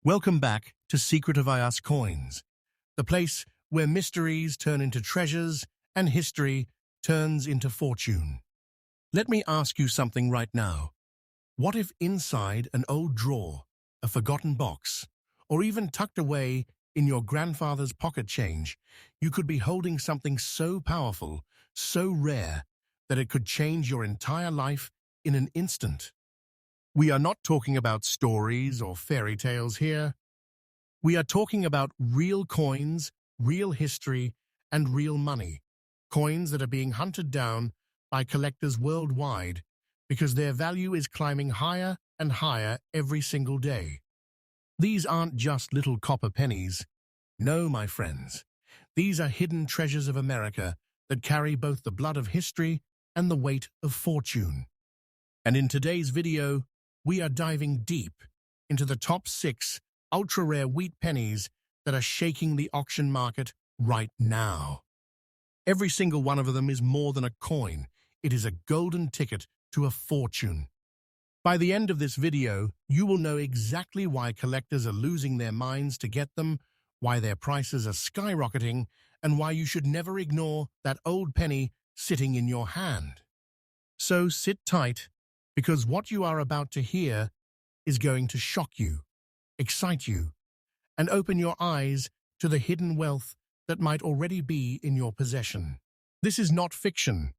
Welcome back to Secret of IAS Coins, the place where mysteries turn into treasures and history turns into fortune. Let me ask you something right now. What if inside an old drawer, a forgotten box, or even tucked away in your grandfather's pocket change, you could be holding something so powerful, so rare, that it could change your entire life in an instant? We are not talking about stories or fairy tales here. We are talking about real coins, real history, and real money. Coins that are being hunted down by collectors worldwide because their value is climbing higher and higher every single day. These aren't just little copper pennies. No, my friends. These are hidden treasures of America that carry both the blood of history and the weight of fortune. And in today's video, we are diving deep into the top 6 ultra-rare wheat pennies that are shaking the auction market right now. Every single one of them is more than a coin. It is a golden ticket to a fortune. By the end of this video, you will know exactly why collectors are losing their minds to get them, why their prices are skyrocketing, and why you should never ignore that old penny sitting in your hand. So sit tight, because what you are about to hear is going to shock you, excite you, and open your eyes to the hidden wealth that might already be in your possession. This is not fiction.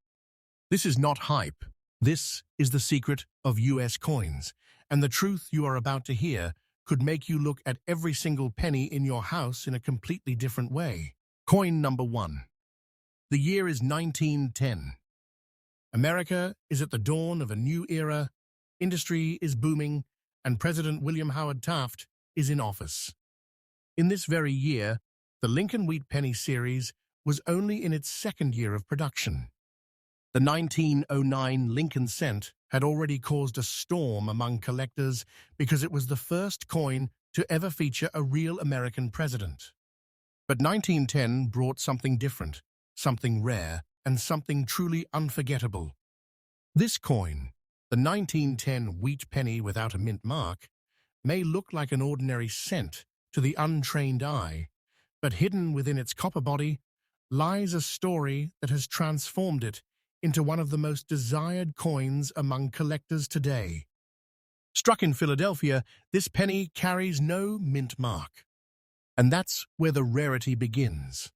This is not hype. This is the secret of US coins, and the truth you are about to hear could make you look at every single penny in your house in a completely different way. Coin number 1. The year is 1910. America is at the dawn of a new era, industry is booming, and President William Howard Taft is in office. In this very year, the Lincoln Wheat Penny series was only in its second year of production. The 1909 Lincoln cent had already caused a storm among collectors because it was the first coin to ever feature a real American president. But 1910 brought something different, something rare, and something truly unforgettable. This coin, the 1910 wheat penny without a mint mark, may look like an ordinary cent to the untrained eye, but hidden within its copper body lies a story that has transformed it into one of the most desired coins among collectors today. Struck in Philadelphia, this penny carries no mint mark. And that's where the rarity begins.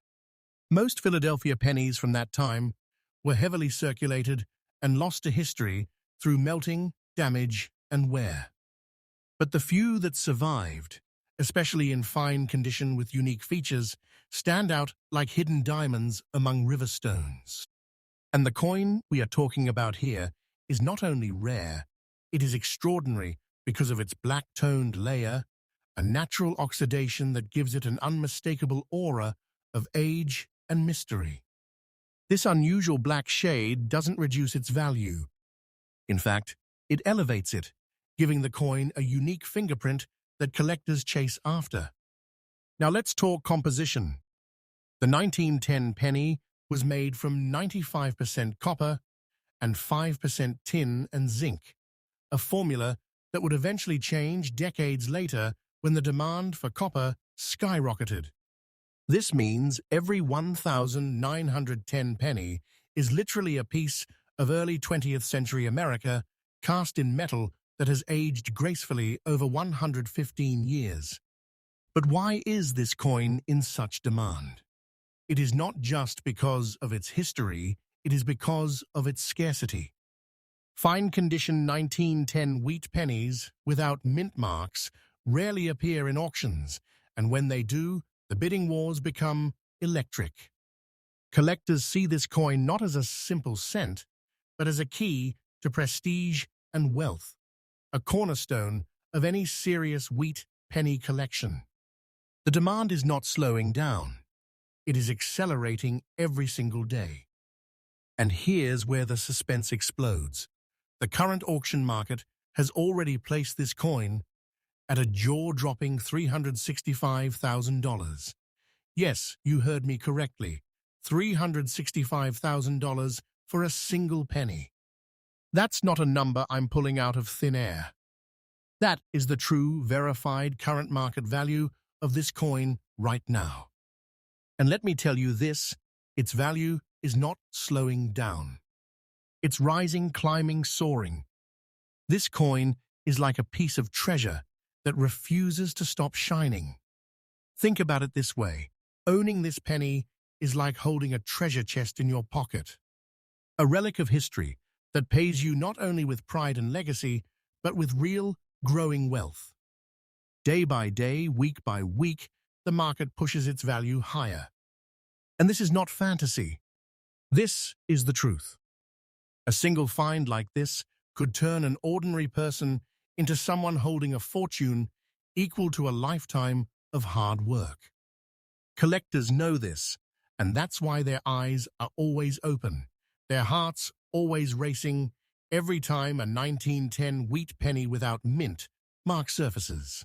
Most Philadelphia pennies from that time were heavily circulated and lost to history through melting, damage, and wear. But the few that survived, especially in fine condition with unique features, stand out like hidden diamonds among river stones. And the coin we are talking about here is not only rare, it is extraordinary because of its black-toned layer, a natural oxidation that gives it an unmistakable aura of age and mystery. This unusual black shade doesn't reduce its value. In fact, it elevates it, giving the coin a unique fingerprint that collectors chase after. Now let's talk composition. The 1910 penny was made from 95% copper and 5% tin and zinc, a formula that would eventually change decades later when the demand for copper skyrocketed. This means every 1,910 penny is literally a piece of early 20th century America cast in metal that has aged gracefully over 115 years. But why is this coin in such demand? It is not just because of its history, it is because of its scarcity. Fine condition 1910 wheat pennies without mint marks rarely appear in auctions, and when they do, the bidding wars become electric. Collectors see this coin not as a simple cent, but as a key to prestige and wealth, a cornerstone of any serious wheat penny collection. The demand is not slowing down. It is accelerating every single day. And here's where the suspense explodes. The current auction market has already placed this coin at a jaw-dropping $365,000. Yes, you heard me correctly. $365,000 for a single penny. That's not a number I'm pulling out of thin air. That is the true, verified current market value of this coin right now. And let me tell you this, its value is not slowing down. It's rising, climbing, soaring. This coin is like a piece of treasure that refuses to stop shining. Think about it this way. Owning this penny is like holding a treasure chest in your pocket. A relic of history that pays you not only with pride and legacy, but with real, growing wealth. Day by day, week by week, the market pushes its value higher. And this is not fantasy. This is the truth. A single find like this could turn an ordinary person into someone holding a fortune equal to a lifetime of hard work. Collectors know this, and that's why their eyes are always open, their hearts always racing every time a 1910 wheat penny without mint mark surfaces.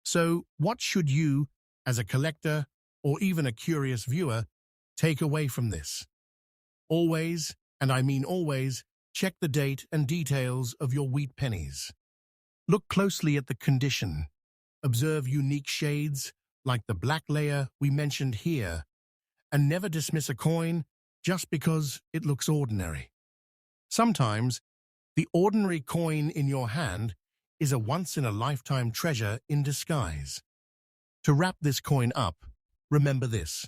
So what should you, as a collector or even a curious viewer, take away from this? Always, and I mean always, check the date and details of your wheat pennies. Look closely at the condition. Observe unique shades like the black layer we mentioned here, and never dismiss a coin just because it looks ordinary. Sometimes, the ordinary coin in your hand is a once-in-a-lifetime treasure in disguise. To wrap this coin up, remember this.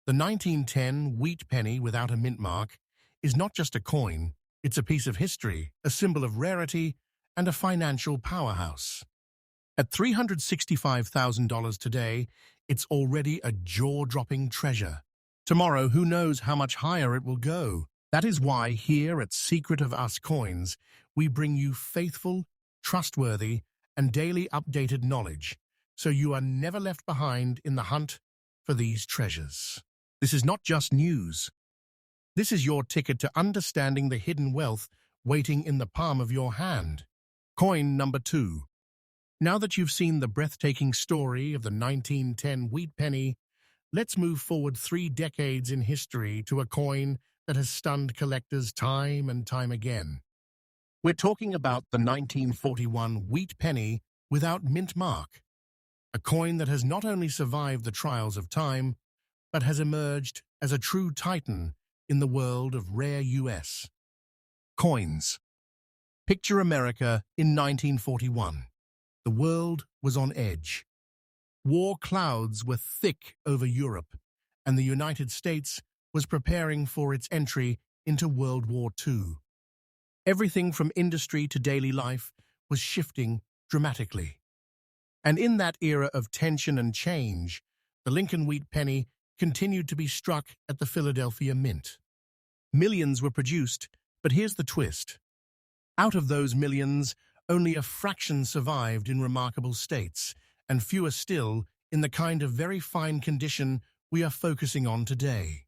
The 1910 wheat penny without a mint mark is not just a coin, it's a piece of history, a symbol of rarity, and a financial powerhouse. At $365,000 today, it's already a jaw-dropping treasure. Tomorrow, who knows how much higher it will go? That is why here at Secret of Us Coins, we bring you faithful, trustworthy, and daily updated knowledge, so you are never left behind in the hunt for these treasures. This is not just news. This is your ticket to understanding the hidden wealth waiting in the palm of your hand. Coin number 2. Now that you've seen the breathtaking story of the 1910 wheat penny, let's move forward 3 decades in history to a coin that has stunned collectors time and time again. We're talking about the 1941 wheat penny without mint mark, a coin that has not only survived the trials of time, but has emerged as a true titan in the world of rare U.S. coins. Picture America in 1941. The world was on edge. War clouds were thick over Europe, and the United States was preparing for its entry into World War II. Everything from industry to daily life was shifting dramatically. And in that era of tension and change, the Lincoln wheat penny continued to be struck at the Philadelphia Mint. Millions were produced, but here's the twist. Out of those millions, only a fraction survived in remarkable states, and fewer still in the kind of very fine condition we are focusing on today.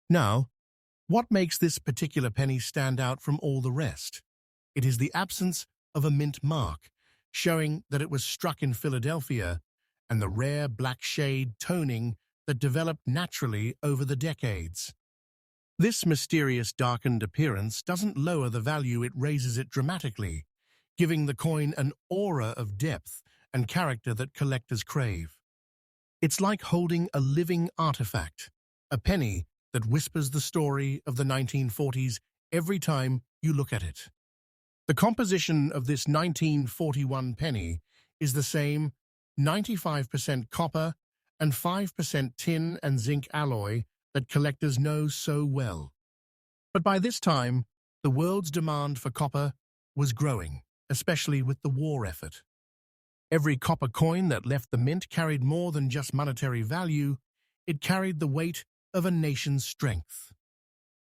Now, what makes this particular penny stand out from all the rest? It is the absence of a mint mark, showing that it was struck in Philadelphia, and the rare black shade toning that developed naturally over the decades. This mysterious darkened appearance doesn't lower the value, it raises it dramatically, giving the coin an aura of depth and character that collectors crave. It's like holding a living artifact, a penny that whispers the story of the 1940s every time you look at it. The composition of this 1941 penny is the same 95% copper and 5% tin and zinc alloy that collectors know so well. But by this time, the world's demand for copper was growing, especially with the war effort. Every copper coin that left the mint carried more than just monetary value, it carried the weight of a nation's strength.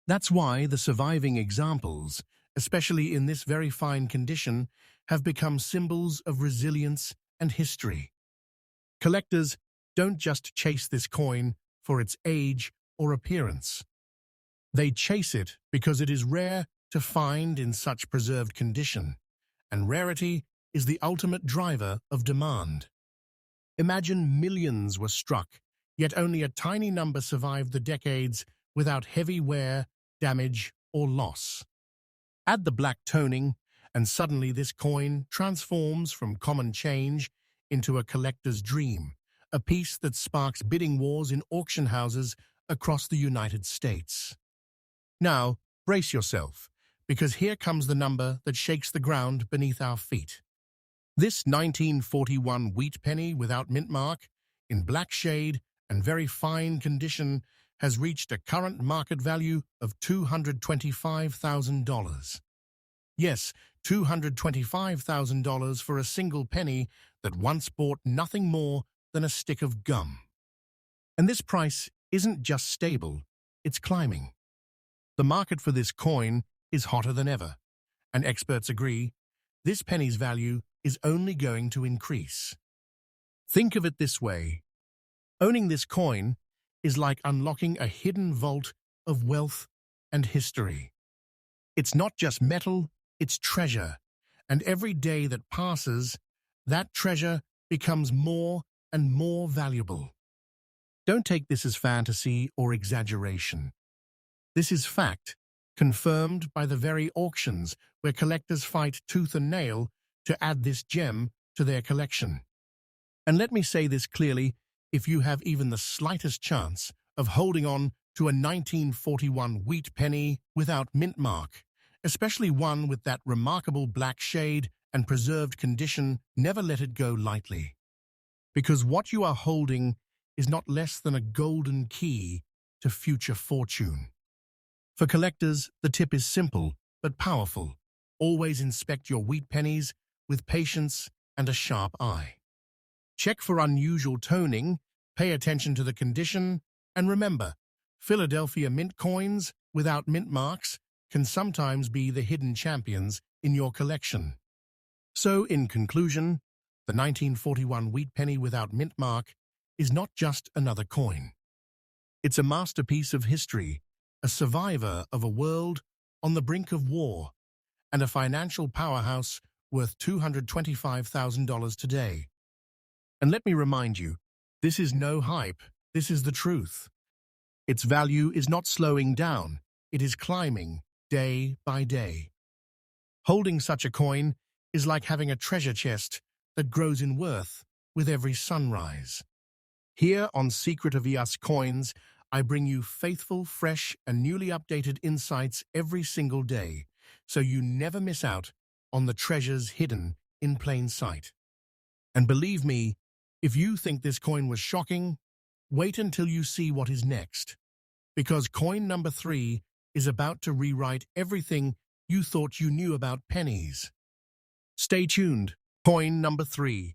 That's why the surviving examples, especially in this very fine condition, have become symbols of resilience and history. Collectors don't just chase this coin for its age or appearance. They chase it because it is rare to find in such preserved condition, and rarity is the ultimate driver of demand. Imagine millions were struck, yet only a tiny number survived the decades without heavy wear, damage, or loss. Add the black toning, and suddenly this coin transforms from common change into a collector's dream, a piece that sparks bidding wars in auction houses across the United States. Now, brace yourself, because here comes the number that shakes the ground beneath our feet. This 1941 wheat penny without mint mark, in black shade and very fine condition, has reached a current market value of $225,000. Yes, $225,000 for a single penny that once bought nothing more than a stick of gum. And this price isn't just stable, it's climbing. The market for this coin is hotter than ever, and experts agree this penny's value is only going to increase. Think of it this way. Owning this coin is like unlocking a hidden vault of wealth and history. It's not just metal, it's treasure, and every day that passes, that treasure becomes more and more valuable. Don't take this as fantasy or exaggeration. This is fact, confirmed by the very auctions where collectors fight tooth and nail to add this gem to their collection. And let me say this clearly, if you have even the slightest chance of holding on to a 1941 wheat penny without mint mark, especially one with that remarkable black shade and preserved condition, never let it go lightly. Because what you are holding is not less than a golden key to future fortune. For collectors, the tip is simple but powerful. Always inspect your wheat pennies with patience and a sharp eye. Check for unusual toning, pay attention to the condition, and remember, Philadelphia mint coins without mint marks can sometimes be the hidden champions in your collection. So, in conclusion, the 1941 wheat penny without mint mark is not just another coin. It's a masterpiece of history, a survivor of a world on the brink of war, and a financial powerhouse worth $225,000 today. And let me remind you, this is no hype, this is the truth. Its value is not slowing down, it is climbing day by day. Holding such a coin is like having a treasure chest that grows in worth with every sunrise. Here on Secret of EOS Coins, I bring you faithful, fresh, and newly updated insights every single day, so you never miss out on the treasures hidden in plain sight. And believe me, if you think this coin was shocking, wait until you see what is next. Because coin number 3 is about to rewrite everything you thought you knew about pennies. Stay tuned, coin number 3.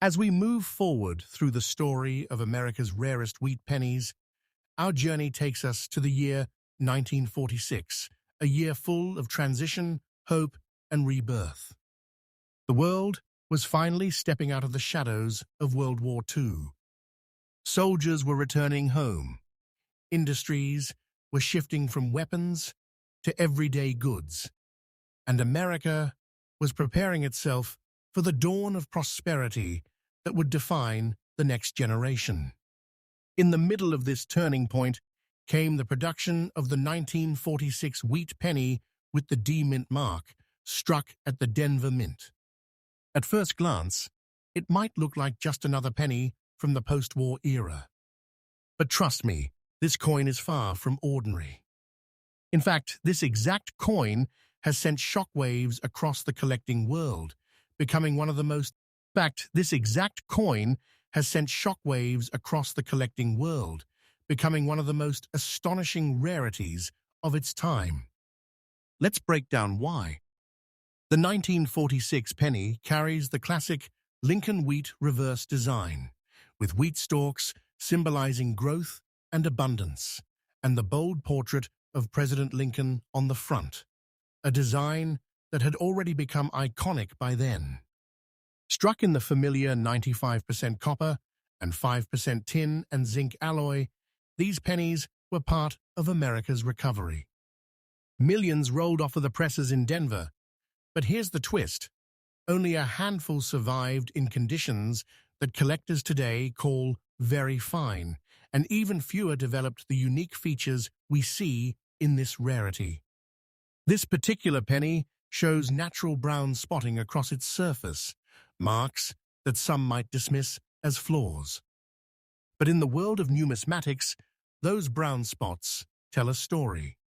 As we move forward through the story of America's rarest wheat pennies, our journey takes us to the year 1946, a year full of transition, hope, and rebirth. The world was finally stepping out of the shadows of World War II. Soldiers were returning home. Industries were shifting from weapons to everyday goods. And America was preparing itself for the dawn of prosperity that would define the next generation. In the middle of this turning point came the production of the 1946 wheat penny with the D-Mint mark, struck at the Denver Mint. At first glance, it might look like just another penny from the post-war era. But trust me, this coin is far from ordinary. In fact, this exact coin has sent shockwaves across the collecting world, becoming one of the most astonishing rarities of its time. Let's break down why. The 1946 penny carries the classic Lincoln wheat reverse design, with wheat stalks symbolizing growth and abundance, and the bold portrait of President Lincoln on the front, a design that had already become iconic by then. Struck in the familiar 95% copper and 5% tin and zinc alloy, these pennies were part of America's recovery. Millions rolled off of the presses in Denver, but here's the twist. Only a handful survived in conditions that collectors today call very fine, and even fewer developed the unique features we see in this rarity. This particular penny shows natural brown spotting across its surface, marks that some might dismiss as flaws. But in the world of numismatics, those brown spots tell a story.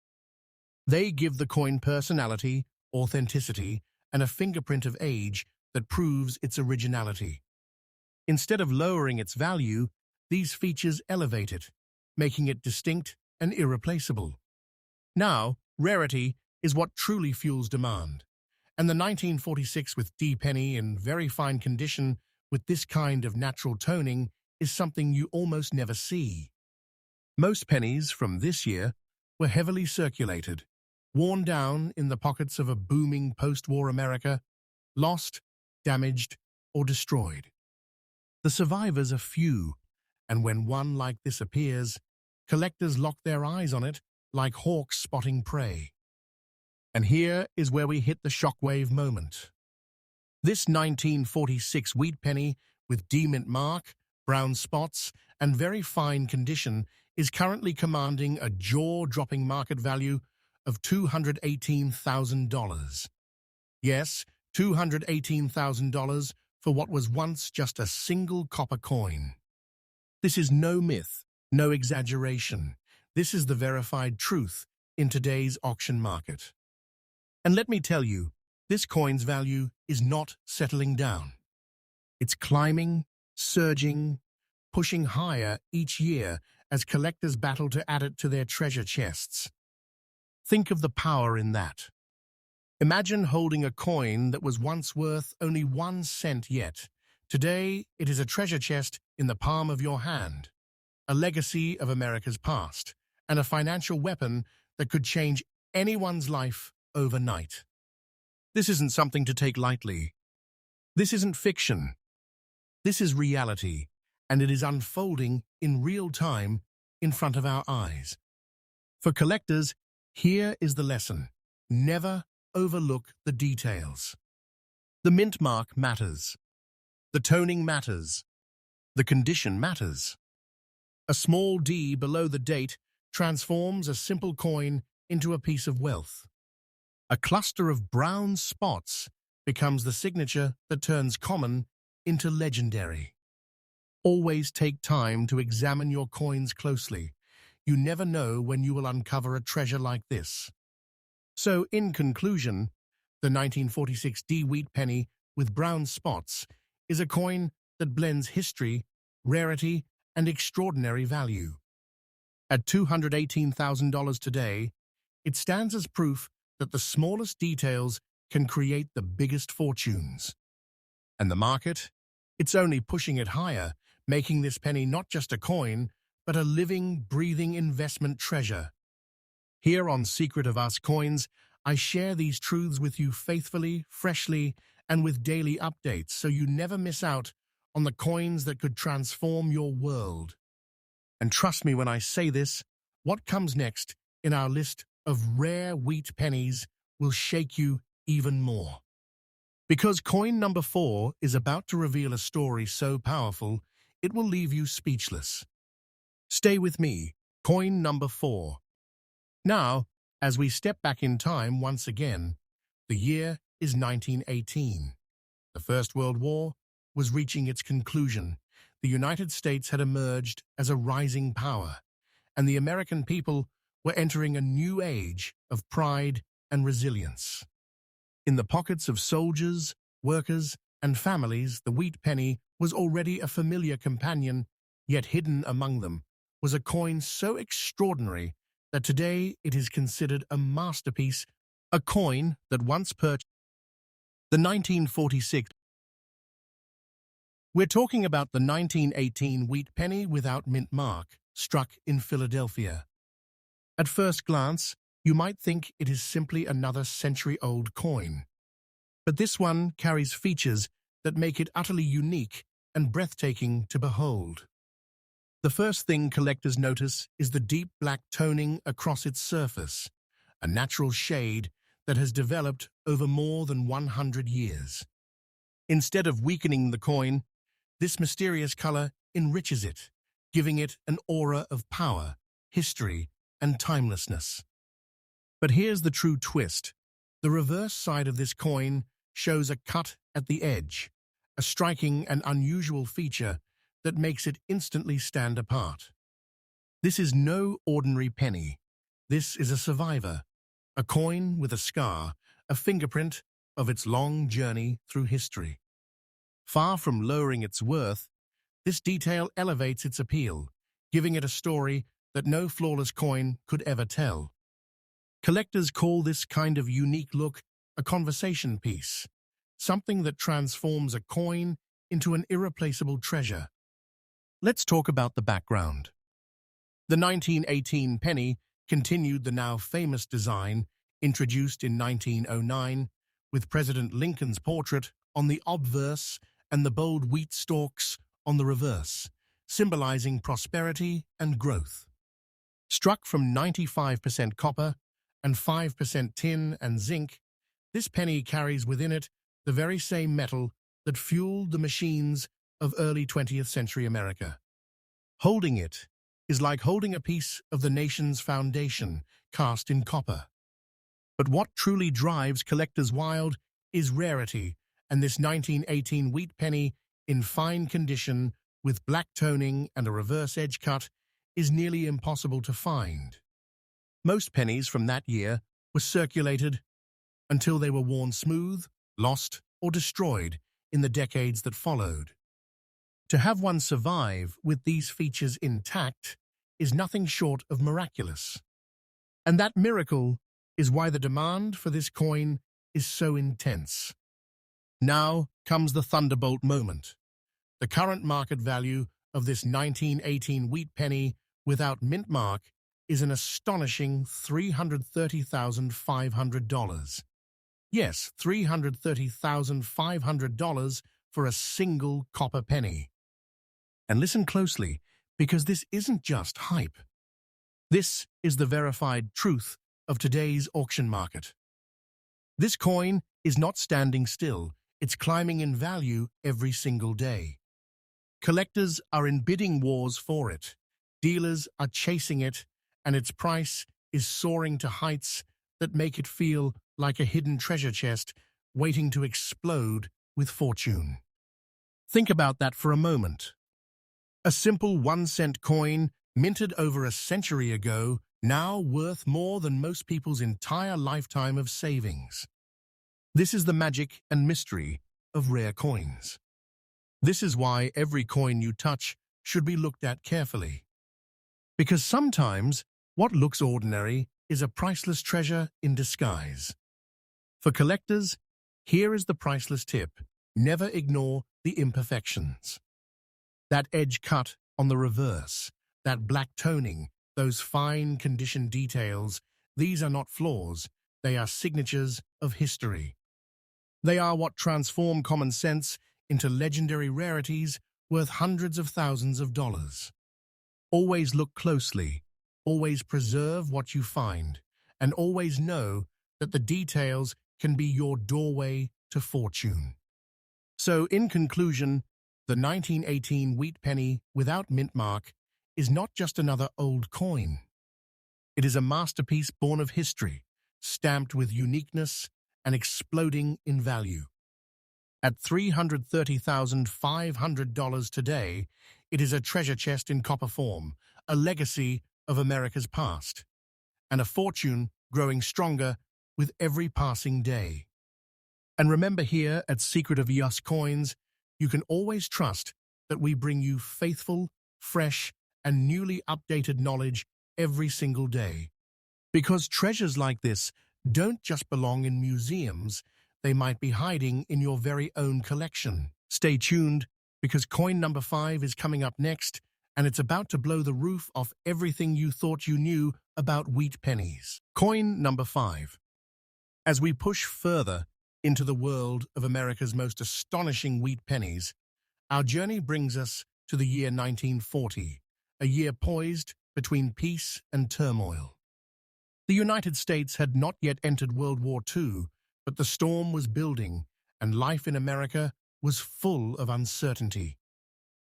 They give the coin personality, authenticity, and a fingerprint of age that proves its originality. Instead of lowering its value, these features elevate it, making it distinct and irreplaceable. Now, rarity is what truly fuels demand, and the 1946 with D penny in very fine condition with this kind of natural toning is something you almost never see. Most pennies from this year were heavily circulated, worn down in the pockets of a booming post-war America, lost, damaged, or destroyed. The survivors are few, and when one like this appears, collectors lock their eyes on it like hawks spotting prey. And here is where we hit the shockwave moment. This 1946 wheat penny with D-mint mark, brown spots, and very fine condition is currently commanding a jaw-dropping market value of $218,000. Yes, $218,000 for what was once just a single copper coin. This is no myth, no exaggeration. This is the verified truth in today's auction market. And let me tell you, this coin's value is not settling down. It's climbing, surging, pushing higher each year as collectors battle to add it to their treasure chests. Think of the power in that. Imagine holding a coin that was once worth only 1 cent yet. Today, it is a treasure chest in the palm of your hand, a legacy of America's past, and a financial weapon that could change anyone's life overnight. This isn't something to take lightly. This isn't fiction. This is reality, and it is unfolding in real time in front of our eyes. For collectors, here is the lesson. Never overlook the details. The mint mark matters. The toning matters. The condition matters. A small D below the date transforms a simple coin into a piece of wealth. A cluster of brown spots becomes the signature that turns common into legendary. Always take time to examine your coins closely. You never know when you will uncover a treasure like this. So, in conclusion, the 1946 D wheat penny with brown spots is a coin that blends history, rarity, and extraordinary value. At $218,000 today, it stands as proof that the smallest details can create the biggest fortunes. And the market? It's only pushing it higher, making this penny not just a coin, but a living, breathing investment treasure. Here on Secret of Us Coins, I share these truths with you faithfully, freshly, and with daily updates so you never miss out on the coins that could transform your world. And trust me when I say this, what comes next in our list of rare wheat pennies will shake you even more. Because coin number 4 is about to reveal a story so powerful, it will leave you speechless. Stay with me, coin number 4. Now, as we step back in time once again, the year is 1918. The First World War was reaching its conclusion. The United States had emerged as a rising power, and the American people were entering a new age of pride and resilience. In the pockets of soldiers, workers, and families, the wheat penny was already a familiar companion, yet hidden among them was a coin so extraordinary that today it is considered a masterpiece, a coin that once purchased the 1946. We're talking about the 1918 wheat penny without mint mark, struck in Philadelphia. At first glance, you might think it is simply another century-old coin. But this one carries features that make it utterly unique and breathtaking to behold. The first thing collectors notice is the deep black toning across its surface, a natural shade that has developed over more than 100 years. Instead of weakening the coin, this mysterious color enriches it, giving it an aura of power, history, and timelessness. But here's the true twist. The reverse side of this coin shows a cut at the edge, a striking and unusual feature that makes it instantly stand apart. This is no ordinary penny. This is a survivor, a coin with a scar, a fingerprint of its long journey through history. Far from lowering its worth, this detail elevates its appeal, giving it a story that no flawless coin could ever tell. Collectors call this kind of unique look a conversation piece, something that transforms a coin into an irreplaceable treasure. Let's talk about the background. The 1918 penny continued the now famous design introduced in 1909 with President Lincoln's portrait on the obverse and the bold wheat stalks on the reverse, symbolizing prosperity and growth. Struck from 95% copper and 5% tin and zinc, this penny carries within it the very same metal that fueled the machines of early 20th century America. Holding it is like holding a piece of the nation's foundation cast in copper. But what truly drives collectors wild is rarity, and this 1918 wheat penny in fine condition with black toning and a reverse edge cut is nearly impossible to find. Most pennies from that year were circulated until they were worn smooth, lost, or destroyed in the decades that followed. To have one survive with these features intact is nothing short of miraculous. And that miracle is why the demand for this coin is so intense. Now comes the thunderbolt moment. The current market value of this 1918 wheat penny without mint mark is an astonishing $330,500. Yes, $330,500 for a single copper penny. And listen closely, because this isn't just hype. This is the verified truth of today's auction market. This coin is not standing still, it's climbing in value every single day. Collectors are in bidding wars for it, dealers are chasing it, and its price is soaring to heights that make it feel like a hidden treasure chest waiting to explode with fortune. Think about that for a moment. A simple 1-cent coin, minted over a century ago, now worth more than most people's entire lifetime of savings. This is the magic and mystery of rare coins. This is why every coin you touch should be looked at carefully. Because sometimes what looks ordinary is a priceless treasure in disguise. For collectors, here is the priceless tip: never ignore the imperfections. That edge cut on the reverse, that black toning, those fine condition details, these are not flaws, they are signatures of history. They are what transform common sense into legendary rarities worth hundreds of thousands of dollars. Always look closely, always preserve what you find, and always know that the details can be your doorway to fortune. So, in conclusion, the 1918 wheat penny without mint mark is not just another old coin. It is a masterpiece born of history, stamped with uniqueness and exploding in value. At $330,500 today, it is a treasure chest in copper form, a legacy of America's past, and a fortune growing stronger with every passing day. And remember, here at Secret of EOS Coins, you can always trust that we bring you faithful, fresh, and newly updated knowledge every single day. Because treasures like this don't just belong in museums, they might be hiding in your very own collection. Stay tuned, because coin number 5 is coming up next, and it's about to blow the roof off everything you thought you knew about wheat pennies. Coin number 5. As we push further into the world of America's most astonishing wheat pennies, our journey brings us to the year 1940, a year poised between peace and turmoil. The United States had not yet entered World War II, but the storm was building, and life in America was full of uncertainty.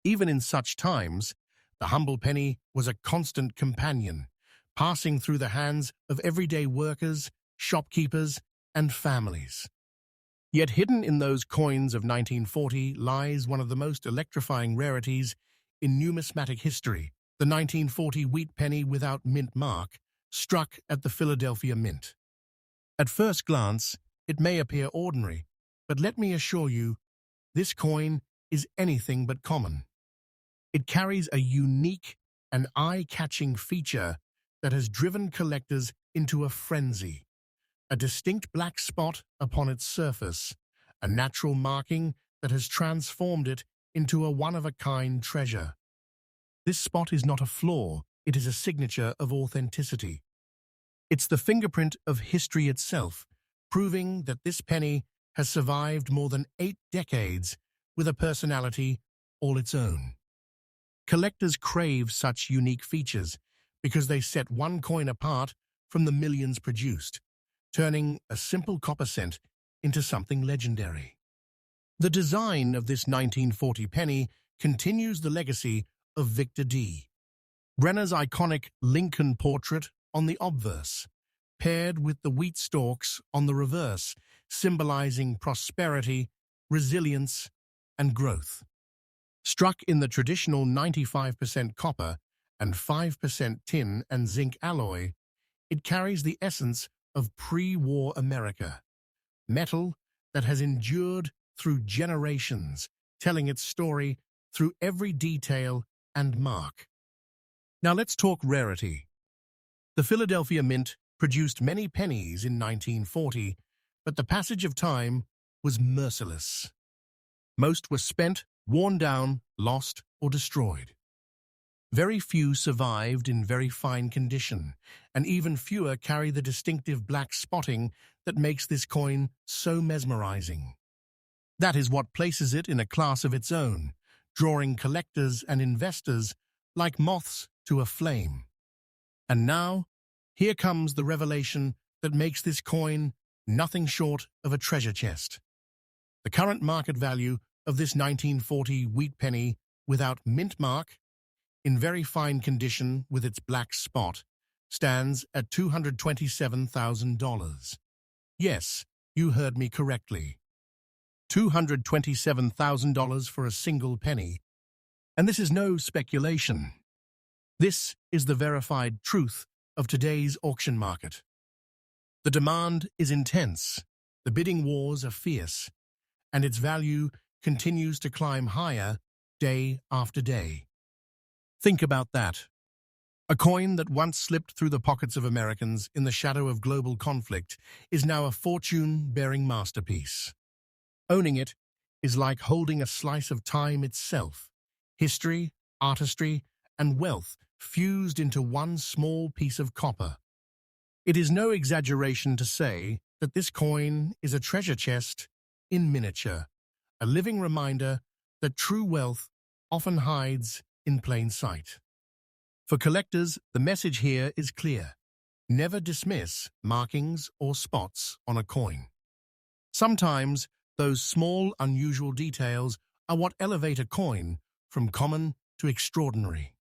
Even in such times, the humble penny was a constant companion, passing through the hands of everyday workers, shopkeepers, and families. Yet hidden in those coins of 1940 lies one of the most electrifying rarities in numismatic history, the 1940 wheat penny without mint mark, struck at the Philadelphia Mint. At first glance, it may appear ordinary, but let me assure you, this coin is anything but common. It carries a unique and eye-catching feature that has driven collectors into a frenzy. A distinct black spot upon its surface, a natural marking that has transformed it into a one-of-a-kind treasure. This spot is not a flaw, it is a signature of authenticity. It's the fingerprint of history itself, proving that this penny has survived more than 8 decades with a personality all its own. Collectors crave such unique features because they set one coin apart from the millions produced, turning a simple copper cent into something legendary. The design of this 1940 penny continues the legacy of Victor D. Brenner's iconic Lincoln portrait on the obverse, paired with the wheat stalks on the reverse, symbolizing prosperity, resilience, and growth. Struck in the traditional 95% copper and 5% tin and zinc alloy, it carries the essence of pre-war America, metal that has endured through generations, telling its story through every detail and mark. Now let's talk rarity. The Philadelphia Mint produced many pennies in 1940, but the passage of time was merciless. Most were spent, worn down, lost, or destroyed. Very few survived in very fine condition, and even fewer carry the distinctive black spotting that makes this coin so mesmerizing. That is what places it in a class of its own, drawing collectors and investors like moths to a flame. And now, here comes the revelation that makes this coin nothing short of a treasure chest. The current market value of this 1940 wheat penny without mint mark, in very fine condition with its black spot, stands at $227,000. Yes, you heard me correctly. $227,000 for a single penny. And this is no speculation. This is the verified truth of today's auction market. The demand is intense, the bidding wars are fierce, and its value continues to climb higher day after day. Think about that. A coin that once slipped through the pockets of Americans in the shadow of global conflict is now a fortune-bearing masterpiece. Owning it is like holding a slice of time itself, history, artistry, and wealth fused into one small piece of copper. It is no exaggeration to say that this coin is a treasure chest in miniature, a living reminder that true wealth often hides in plain sight. For collectors, the message here is clear. Never dismiss markings or spots on a coin. Sometimes, those small, unusual details are what elevate a coin from common to extraordinary.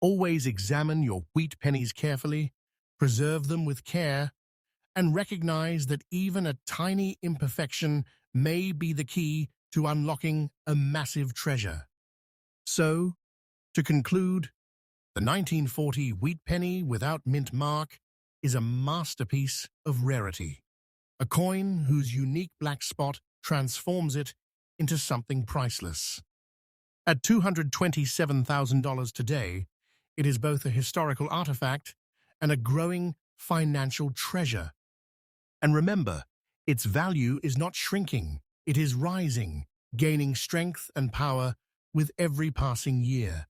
Always examine your wheat pennies carefully, preserve them with care, and recognize that even a tiny imperfection may be the key to unlocking a massive treasure. So, to conclude, the 1940 wheat penny without mint mark is a masterpiece of rarity, a coin whose unique black spot transforms it into something priceless. At $227,000 today, it is both a historical artifact and a growing financial treasure. And remember, its value is not shrinking, it is rising, gaining strength and power with every passing year.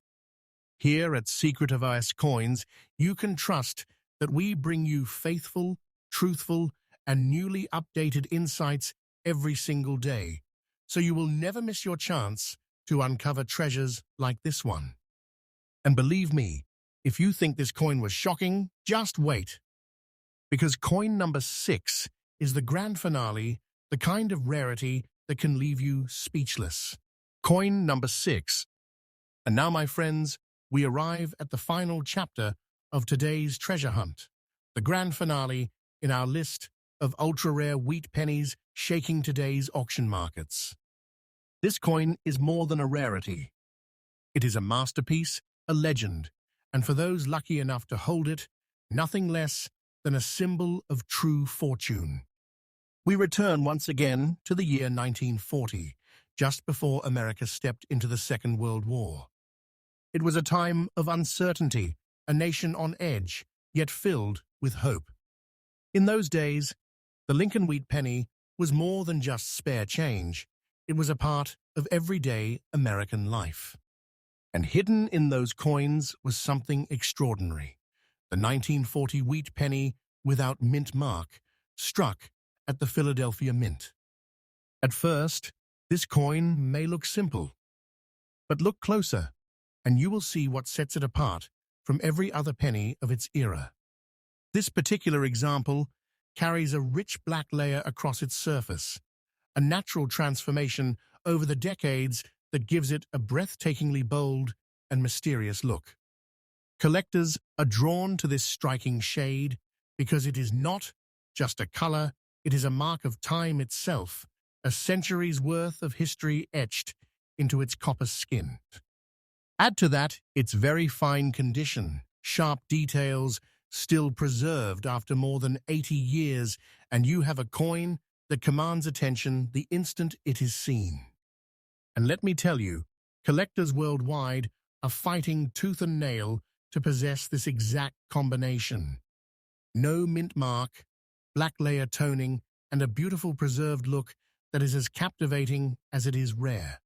Here at Secret of Ice Coins, you can trust that we bring you faithful, truthful, and newly updated insights every single day, so you will never miss your chance to uncover treasures like this one. And believe me, if you think this coin was shocking, just wait. Because coin number 6 is the grand finale, the kind of rarity that can leave you speechless. Coin number 6. And now, my friends, we arrive at the final chapter of today's treasure hunt, the grand finale in our list of ultra-rare wheat pennies shaking today's auction markets. This coin is more than a rarity. It is a masterpiece, a legend, and for those lucky enough to hold it, nothing less than a symbol of true fortune. We return once again to the year 1940, just before America stepped into the Second World War. It was a time of uncertainty, a nation on edge, yet filled with hope. In those days, the Lincoln wheat penny was more than just spare change. It was a part of everyday American life. And hidden in those coins was something extraordinary. The 1940 wheat penny without mint mark, struck at the Philadelphia Mint. At first, this coin may look simple, but look closer, and you will see what sets it apart from every other penny of its era. This particular example carries a rich black layer across its surface, a natural transformation over the decades that gives it a breathtakingly bold and mysterious look. Collectors are drawn to this striking shade because it is not just a color, it is a mark of time itself, a century's worth of history etched into its copper skin. Add to that its very fine condition, sharp details still preserved after more than 80 years, and you have a coin that commands attention the instant it is seen. And let me tell you, collectors worldwide are fighting tooth and nail to possess this exact combination. No mint mark, black layer toning, and a beautiful preserved look that is as captivating as it is rare.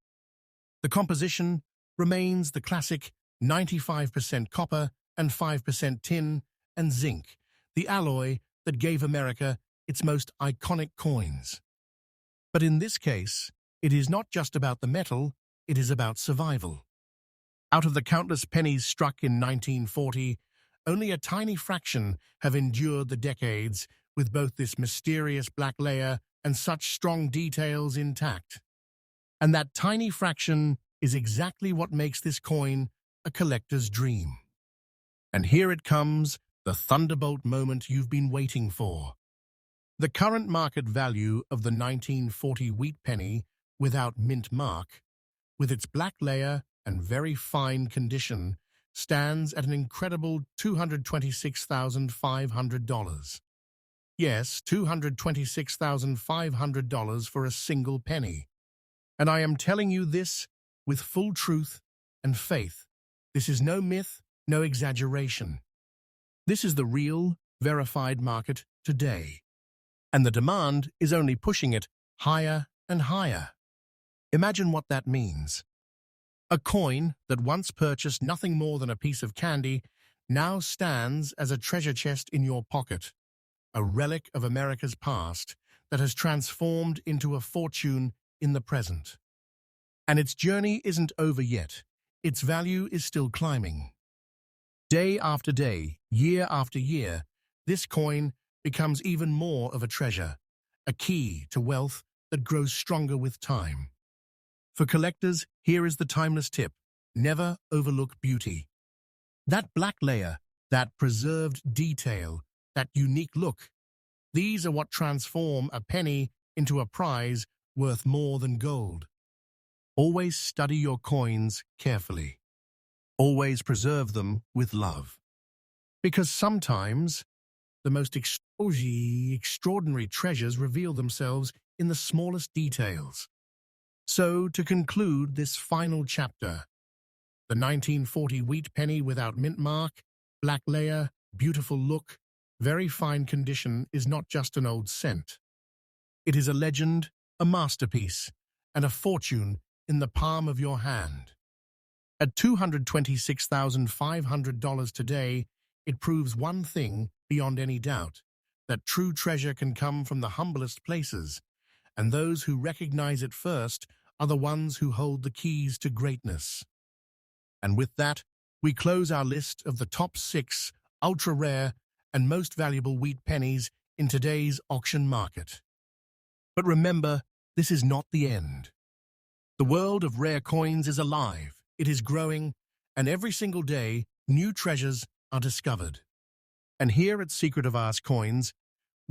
The composition remains the classic 95% copper and 5% tin and zinc, the alloy that gave America its most iconic coins. But in this case, it is not just about the metal, it is about survival. Out of the countless pennies struck in 1940, only a tiny fraction have endured the decades with both this mysterious black layer and such strong details intact. And that tiny fraction is exactly what makes this coin a collector's dream. And here it comes, the thunderbolt moment you've been waiting for. The current market value of the 1940 wheat penny without mint mark, with its black layer and very fine condition, stands at an incredible $226,500. Yes, $226,500 for a single penny. And I am telling you this with full truth and faith. This is no myth, no exaggeration. This is the real, verified market today. And the demand is only pushing it higher and higher. Imagine what that means. A coin that once purchased nothing more than a piece of candy now stands as a treasure chest in your pocket, a relic of America's past that has transformed into a fortune in the present. And its journey isn't over yet. Its value is still climbing. Day after day, year after year, this coin becomes even more of a treasure, a key to wealth that grows stronger with time. For collectors, here is the timeless tip: never overlook beauty. That black layer, that preserved detail, that unique look, these are what transform a penny into a prize worth more than gold. Always study your coins carefully. Always preserve them with love. Because sometimes the most extraordinary treasures reveal themselves in the smallest details. So, to conclude this final chapter, the 1940 wheat penny without mint mark, black layer, beautiful look, very fine condition is not just an old cent. It is a legend, a masterpiece, and a fortune in the palm of your hand. At $226,500 today, it proves one thing beyond any doubt, that true treasure can come from the humblest places, and those who recognize it first are the ones who hold the keys to greatness. And with that, we close our list of the top 6 ultra-rare and most valuable wheat pennies in today's auction market. But remember, this is not the end. The world of rare coins is alive, it is growing, and every single day, new treasures are discovered. And here at Secret of Ours Coins,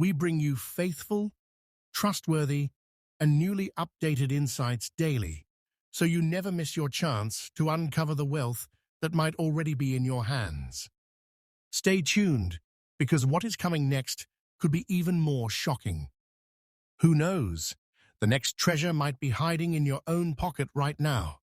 We bring you faithful, trustworthy, and newly updated insights daily, so you never miss your chance to uncover the wealth that might already be in your hands. Stay tuned, because what is coming next could be even more shocking. Who knows? The next treasure might be hiding in your own pocket right now.